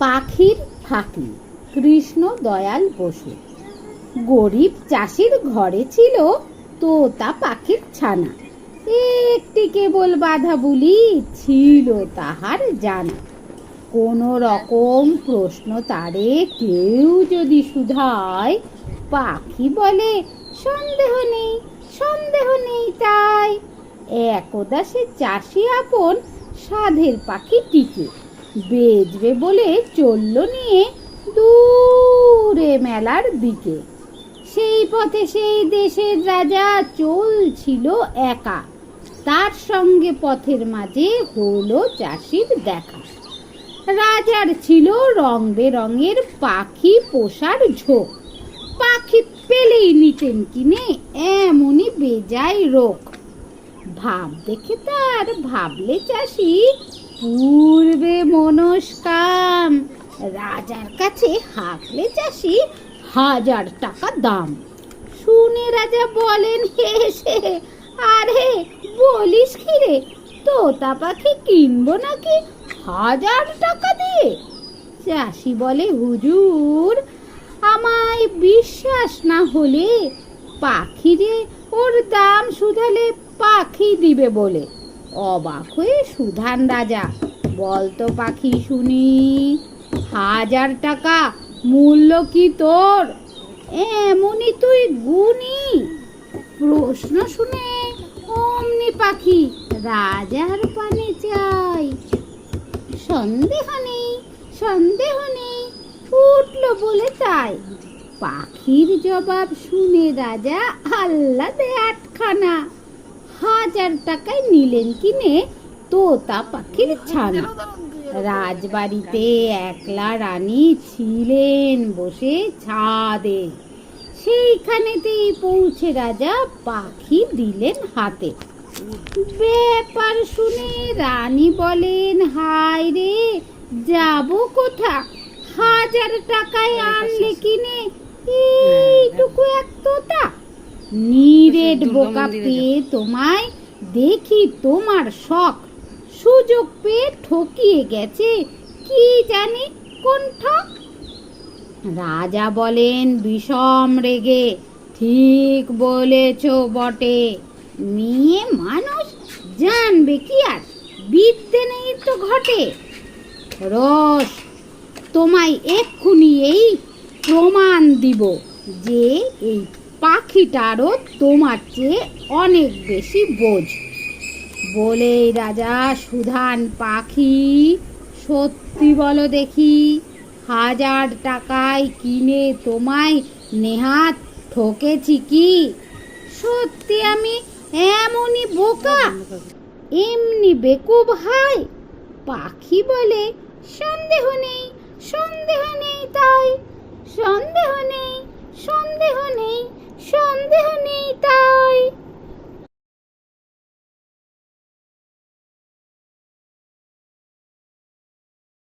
পাখির ফাঁকি। কৃষ্ণ দয়াল বসু। গরিব চাষির ঘরে ছিল তোতা পাখির ছানা। একটি কেবল বাধা বুলি ছিল তাহার জানা। কোন রকম প্রশ্ন তারে কেউ যদি শুধায়, পাখি বলে সন্দেহ নেই, সন্দেহ নেই তাই। একদা সে চাষি আপন সাধের পাখিটিকে বেচবে বলে চলল নিয়ে দূরে মেলার দিকে। সেই পথে সেই দেশের রাজা চলছিল একা। তার সঙ্গে পথের মাঝে হলো চাষির দেখা। রাজার ছিল রং বেরঙের পাখি পোষার ঝোঁক। পাখি পেলেই নিতেন কিনে এমনই বেজায় রোগ। ভাব দেখে তার ভাবলে চাষি পূর্বে মনস্কাম। রাজার কাছে হাঁকলে চাষি 1000 টাকা দাম। শুনে রাজা বলেন হেসে, আরে বলিস কি রে, তোতা পাখি কিনবো নাকি 1000 টাকা দিয়ে? চাষি বলে হুজুর, আমায় বিশ্বাস না হলে পাখিরে ওর দাম শুধালে পাখি দিবে বলে। অবাক হয়ে শুধান রাজা, বলতো পাখি শুনি, 1000 টাকা মূল্য কি তোর? এমনই তুই গুনি? প্রশ্ন শুনে অমনি পাখি রাজার পানে চাই। সন্দেহ নেই, সন্দেহ নেই, উঠলো বলে তাই। পাখির জবাব শুনে রাজা আহ্লাদে আটখানা। 1000 টাকায় নিলেন কিনে তোতা পাখির ছানা। রাজবাড়িতে একলা রানী ছিলেন বসে ছাদে। সেইখানেতেই পৌঁছে রাজা পাখি দিলেন হাতে। ব্যাপার শুনে রানী বলেন, হায় রে, যাব কোথা? 1000 টাকায় আনলে কিনে এইটুকু এক তোতা। নিরেট বোকা পেয়ে তোমায় দেখি তোমার শখ। সুযোগ পেয়ে ঠকিয়ে গেছে কি জানি কোন ঠক। রাজা বলেন বিষম রেগে, ঠিক বলেছ বটে। মেয়ে মানুষ জানবে কি আর, বিদ্যে নেই তো ঘটে। রস, তোমায় এক্ষুনি এই প্রমাণ দিব যে এই পাখিটারও তোমার চেয়ে অনেক বেশি বোঝ। বলেই রাজা সুধান পাখি, সত্যি বলো দেখি, 1000 টাকায় কিনে তোমায় নেহাত ঠকেছি কি? সত্যি আমি এমনই বোকা, এমনি বেকুব হাই? পাখি বলে সন্দেহ নেই, সন্দেহ নেই তাই। সন্দেহ নেই, সন্দেহ নেই, সন্দেহ নেই।